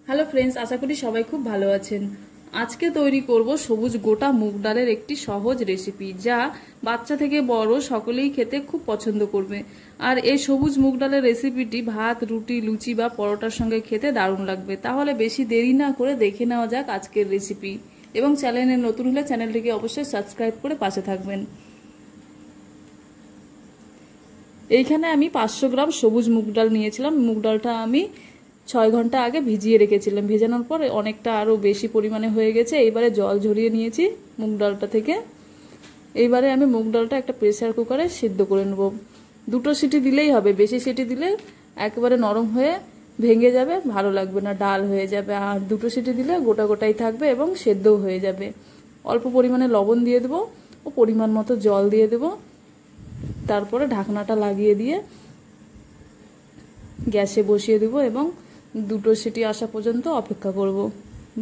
Hello friends, আশা করি সবাই খুব ভালো আছেন। আজকে তৈরি করব সবুজ গোটা মুগ ডালের একটি সহজ রেসিপি, যা বাচ্চা থেকে বড় সকলেই খেতে খুব পছন্দ করবে। আর এই সবুজ মুগ ডালের রেসিপিটি ভাত, রুটি, লুচি বা পরোটার সঙ্গে খেতে দারুণ লাগবে। তাহলে বেশি দেরি না করে দেখে নেওয়া যাক আজকের রেসিপি। এবং চ্যানেলে নতুন হলে চ্যানেলটিকে অবশ্যই সাবস্ক্রাইব করে পাশে থাকবেন। এইখানে আমি 500 গ্রাম সবুজ মুগ ডাল নিয়েছিলাম। মুগ ডালটা আমি 6 ঘন্টা আগে ভিজিয়ে রেখেছিলাম। ভেজানোর পর অনেকটা আরও বেশি পরিমাণে হয়ে গেছে। এইবারে জল ঝরিয়ে নিয়েছি মুগ ডালটা থেকে। এইবারে আমি মুগ ডালটা একটা প্রেসার কুকারে সিদ্ধ করে নেব। 2টো সিটি দিলেই হবে, বেশি সিটি দিলে একেবারে নরম হয়ে ভেঙে যাবে, ভালো লাগবে না, ডাল হয়ে যাবে। আর 2টো সিটি দিলে গোটা গোটাই থাকবে এবং সেদ্ধও হয়ে যাবে। অল্প পরিমাণে লবণ দিয়ে দেবো ও পরিমাণ মতো জল দিয়ে দেবো। তারপরে ঢাকনাটা লাগিয়ে দিয়ে গ্যাসে বসিয়ে দেবো এবং 2টো সিটি আসা পর্যন্ত অপেক্ষা করব।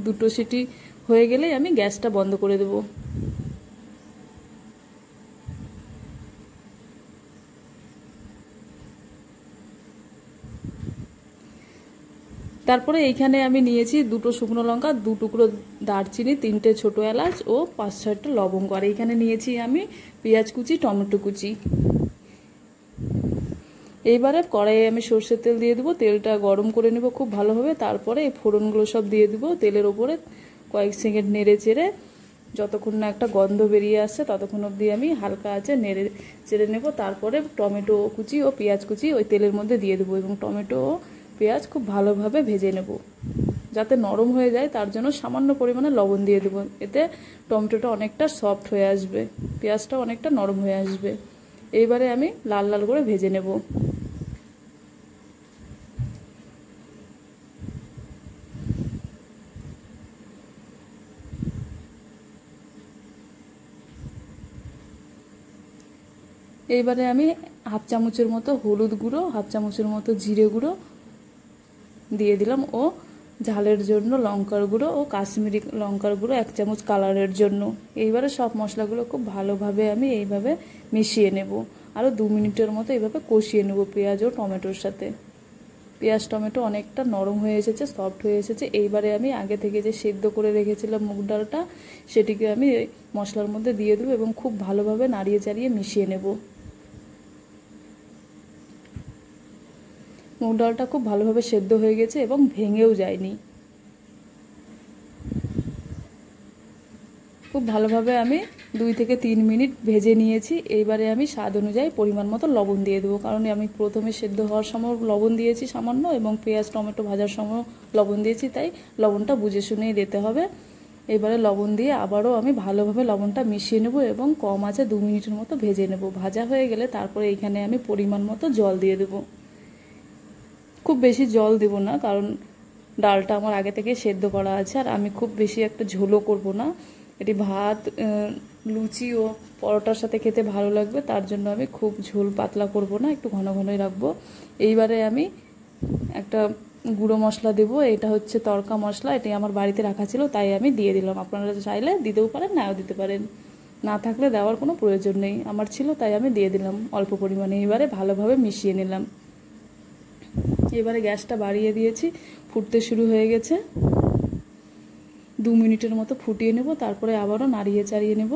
2টো সিটি হয়ে গেলেই আমি গ্যাসটা বন্ধ করে দেব। তারপরে এইখানে আমি নিয়েছি 2টো শুকনো লঙ্কা, 2 টুকরো দারচিনি, 3টে ছোট এলাচ ও 5-6টা লবঙ্গ। আর এইখানে নিয়েছি আমি পেঁয়াজ কুচি, টমেটো কুচি। এইবারে কড়াইয়ে আমি সর্ষের তেল দিয়ে দেবো। তেলটা গরম করে নেব খুব ভালোভাবে। তারপরে এই ফোড়নগুলো সব দিয়ে দেবো তেলের ওপরে। কয়েক সেকেন্ড নেড়ে চেড়ে যতক্ষণ না একটা গন্ধ বেরিয়ে আসছে ততক্ষণ অবধি আমি হালকা আঁচে নেড়ে চেড়ে নেব। তারপরে টমেটো কুচি ও পেঁয়াজ কুচি ওই তেলের মধ্যে দিয়ে দেবো এবং টমেটো ও পেঁয়াজ খুব ভালোভাবে ভেজে নেব। যাতে নরম হয়ে যায় তার জন্য সামান্য পরিমাণে লবণ দিয়ে দেবো। এতে টমেটোটা অনেকটা সফট হয়ে আসবে, পেঁয়াজটা অনেকটা নরম হয়ে আসবে। এইবারে আমি লাল লাল করে ভেজে নেব। এইবারে আমি হাফ চামচের মতো হলুদ গুঁড়ো, হাফ চামচের মতো জিরে গুঁড়ো দিয়ে দিলাম ও ঝালের জন্য লঙ্কার গুঁড়ো ও কাশ্মীরি লঙ্কার গুঁড়ো 1 চামচ কালারের জন্য। এইবারে সব মশলাগুলো খুব ভালোভাবে আমি এইভাবে মিশিয়ে নেব। আরও 2 মিনিটের মতো এইভাবে কষিয়ে নেব পেঁয়াজ ও টমেটোর সাথে। পেঁয়াজ টমেটো অনেকটা নরম হয়ে এসেছে, সফট হয়ে এসেছে। এইবারে আমি আগে থেকে যে সেদ্ধ করে রেখেছিলাম মুগ ডালটা, সেটিকে আমি মশলার মধ্যে দিয়ে দেবো এবং খুব ভালোভাবে নাড়িয়ে চাড়িয়ে মিশিয়ে নেব। মুগ ডালটা খুব ভালোভাবে সেদ্ধ হয়ে গেছে এবং ভেঙেও যায়নি। খুব ভালোভাবে আমি 2 থেকে 3 মিনিট ভেজে নিয়েছি। এইবারে আমি স্বাদ অনুযায়ী পরিমাণ মতো লবণ দিয়ে দেবো, কারণ আমি প্রথমে সেদ্ধ হওয়ার সময় লবণ দিয়েছি সামান্য এবং পেঁয়াজ টমেটো ভাজার সময় লবণ দিয়েছি, তাই লবণটা বুঝে শুনেই দিতে হবে। এবারে লবণ দিয়ে আবারও আমি ভালোভাবে লবণটা মিশিয়ে নেব এবং কম আঁচে 2 মিনিটের মতো ভেজে নেব। ভাজা হয়ে গেলে তারপরে এইখানে আমি পরিমাণ মতো জল দিয়ে দেবো। খুব বেশি জল দেব না, কারণ ডালটা আমার আগে থেকে সেদ্ধ করা আছে। আর আমি খুব বেশি একটা ঝোলও করব না। এটি ভাত, লুচি ও পরোটার সাথে খেতে ভালো লাগবে, তার জন্য আমি খুব ঝোল পাতলা করব না, একটু ঘন ঘনই রাখবো। এইবারে আমি একটা গুঁড়ো মশলা দেবো। এটা হচ্ছে তড়কা মশলা, এটি আমার বাড়িতে রাখা ছিল তাই আমি দিয়ে দিলাম। আপনারা চাইলে দিতেও পারেন, নাও দিতে পারেন, না থাকলে দেওয়ার কোনো প্রয়োজন নেই। আমার ছিল তাই আমি দিয়ে দিলাম অল্প পরিমাণে। এবারে ভালোভাবে মিশিয়ে নিলাম। এবারে গ্যাসটা বাড়িয়ে দিয়েছি, ফুটতে শুরু হয়ে গেছে। 2 মিনিটের মতো ফুটিয়ে নেব, তারপরে আবারও নাড়িয়ে চাড়িয়ে নেব।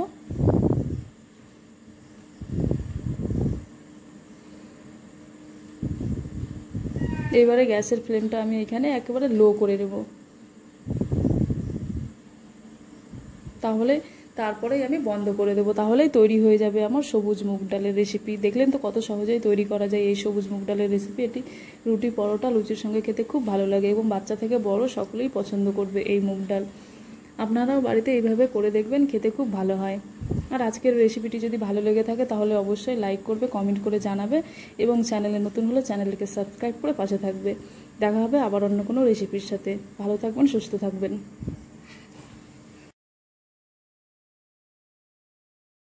এবারে গ্যাসের ফ্লেমটা আমি এখানে একেবারে লো করে নেব। তারপরেই আমি বন্ধ করে দেবো। তাহলেই তৈরি হয়ে যাবে আমার সবুজ মুগ ডালের রেসিপি। দেখলেন তো কত সহজেই তৈরি করা যায় এই সবুজ মুগ ডালের রেসিপি। এটি রুটি, পরোটা, লুচির সঙ্গে খেতে খুব ভালো লাগে এবং বাচ্চা থেকে বড় সকলেই পছন্দ করবে এই মুগ ডাল। আপনারাও বাড়িতে এইভাবে করে দেখবেন, খেতে খুব ভালো হয়। আর আজকের রেসিপিটি যদি ভালো লেগে থাকে তাহলে অবশ্যই লাইক করবে, কমেন্ট করে জানাবে এবং চ্যানেলে নতুন হলে চ্যানেলটিকে সাবস্ক্রাইব করে পাশে থাকবে। দেখা হবে আবার অন্য কোনো রেসিপির সাথে। ভালো থাকবেন, সুস্থ থাকবেন।